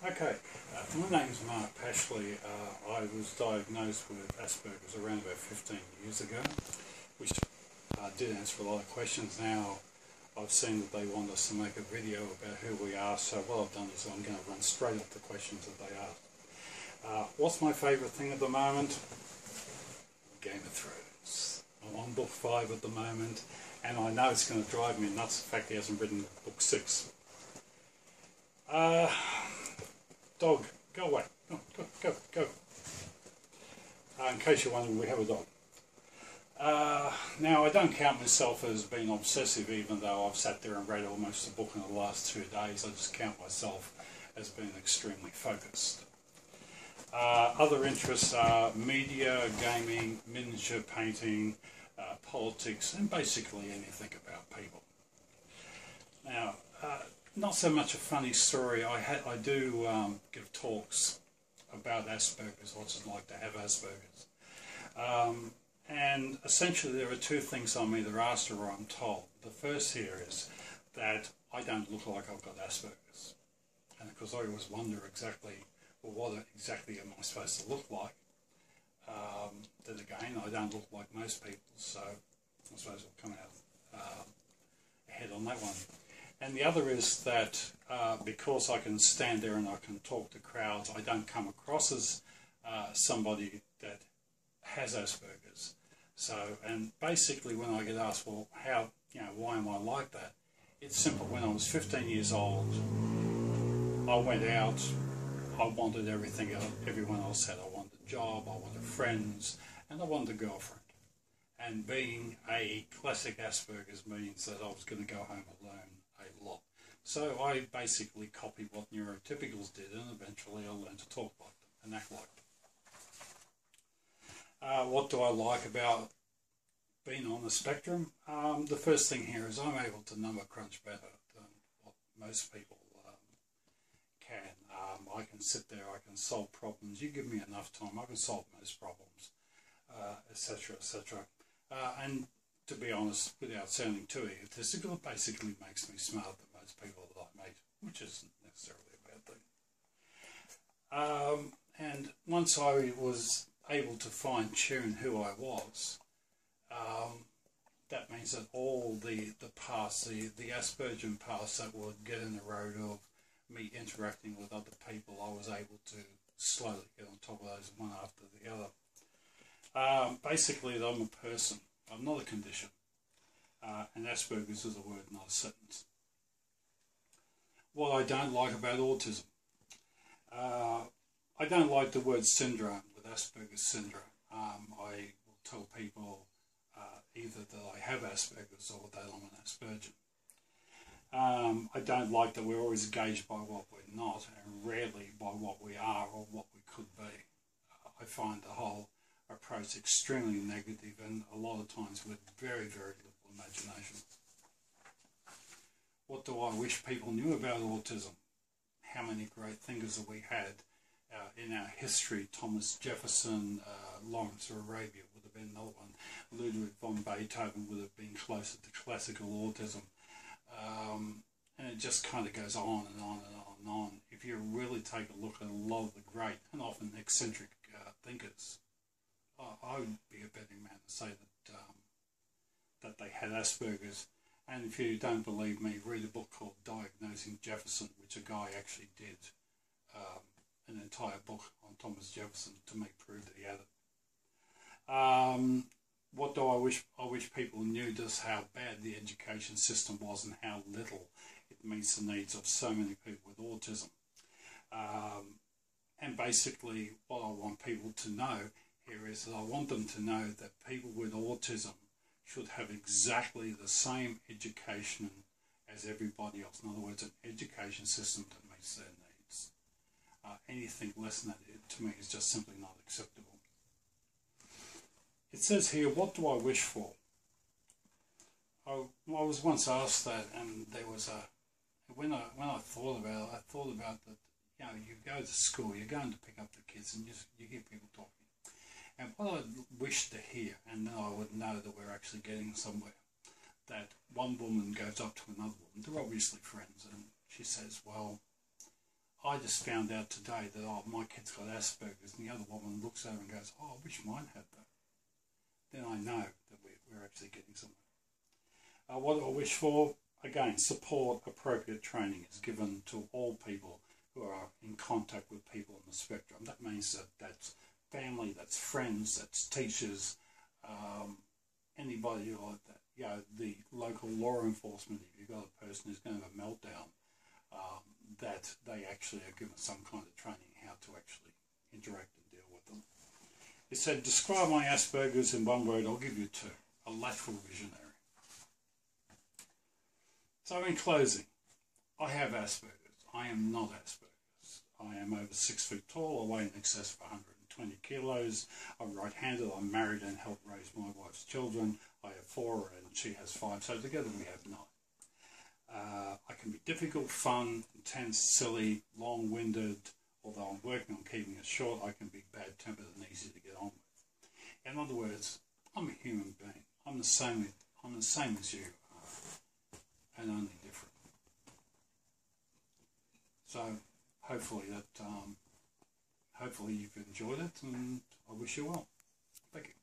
Okay, my name is Mark Pashley. I was diagnosed with Asperger's around about 15 years ago, which did answer a lot of questions. Now I've seen that they want us to make a video about who we are, so what I've done is I'm going to run straight up the questions that they ask. What's my favourite thing at the moment? Game of Thrones. I'm on book 5 at the moment, and I know it's going to drive me nuts the fact he hasn't written book 6. Dog, go away. Go. In case you're wondering, we have a dog. Now, I don't count myself as being obsessive, even though I've sat there and read almost a book in the last 2 days. I just count myself as being extremely focused. Other interests are media, gaming, miniature painting, politics, and basically anything about people. Now, not so much a funny story. I do give talks about Asperger's, what it's like to have Asperger's. And essentially there are 2 things I'm either asked or I'm told. The first here is that I don't look like I've got Asperger's. And of course I always wonder exactly, well, what exactly am I supposed to look like? Then again, I don't look like most people, so I suppose we'll come out ahead on that one. And the other is that because I can stand there and I can talk to crowds, I don't come across as somebody that has Asperger's. So, and basically when I get asked, well, how, why am I like that? It's simple. When I was 15 years old, I went out, I wanted everything everyone else had. I wanted a job, I wanted friends, and I wanted a girlfriend. And being a classic Asperger's means that I was going to go home alone a lot. So I basically copied what neurotypicals did, and eventually I learned to talk like them and act like them. What do I like about being on the spectrum? The first thing here is I'm able to number crunch better than what most people can. I can sit there, I can solve problems. You give me enough time, I can solve most problems, etc., etc. And to be honest, without sounding too egotistical, it basically makes me smarter than most people that I meet, which isn't necessarily a bad thing. And once I was able to fine-tune who I was, that means that all the parts, the Aspergian parts that would get in the road of me interacting with other people, I was able to slowly get on top of those one after the other. Basically, I'm a person. I'm not a condition. And Asperger's is a word, not a sentence. What I don't like about autism. I don't like the word syndrome with Asperger's syndrome. I will tell people either that I have Asperger's or that I'm an Aspergian. I don't like that we're always gauged by what we're not and rarely by what we are or what we could be. I find the whole approach extremely negative and a lot of times with very, very little imagination. What do I wish people knew about autism? How many great thinkers have we had in our history? Thomas Jefferson, Lawrence of Arabia would have been another one. Ludwig von Beethoven would have been closer to classical autism. And it just kind of goes on and on and on and on. If you really take a look at a lot of the great and often eccentric thinkers, I would be a betting man to say that they had Asperger's. And if you don't believe me, read a book called Diagnosing Jefferson, which a guy actually did an entire book on Thomas Jefferson to make proof that he had it. What do I wish? I wish people knew just how bad the education system was and how little it meets the needs of so many people with autism. And basically what I want people to know here is that I want them to know that people with autism should have exactly the same education as everybody else. In other words, an education system that meets their needs. Anything less than that, to me, is just simply not acceptable. It says here, what do I wish for? I was once asked that, and there was when I thought about it, I thought about that, you go to school, you're going to pick up the kids, and you hear people talking. And what I wish to hear, and then I would know that we're actually getting somewhere, that one woman goes up to another woman, they're obviously friends, and she says, well, I just found out today that, oh, my kid's got Asperger's, and the other woman looks over and goes, oh, I wish mine had that. Then I know that we're actually getting somewhere. What do I wish for? Again, support, appropriate training is given to all people who are in contact with people on the spectrum. That means that that's family, that's friends, that's teachers, anybody like that. You know, the local law enforcement, if you've got a person who's going to have a meltdown, that they actually are given some kind of training how to actually interact and deal with them. It said, describe my Asperger's in one word. I'll give you two. A lateral visionary. So in closing, I have Asperger's. I am not Asperger's. I am over 6 feet tall. I weigh in excess of 120 kilos. I'm right-handed. I'm married and help raise my wife's children. I have 4 and she has 5. So together we have 9. I can be difficult, fun, intense, silly, long-winded. Although I'm working on keeping it short, I can be bad-tempered and easy to get on with. In other words, I'm a human being. I'm the same as you are, and only different. So hopefully hopefully you've enjoyed it, and I wish you well. Thank you.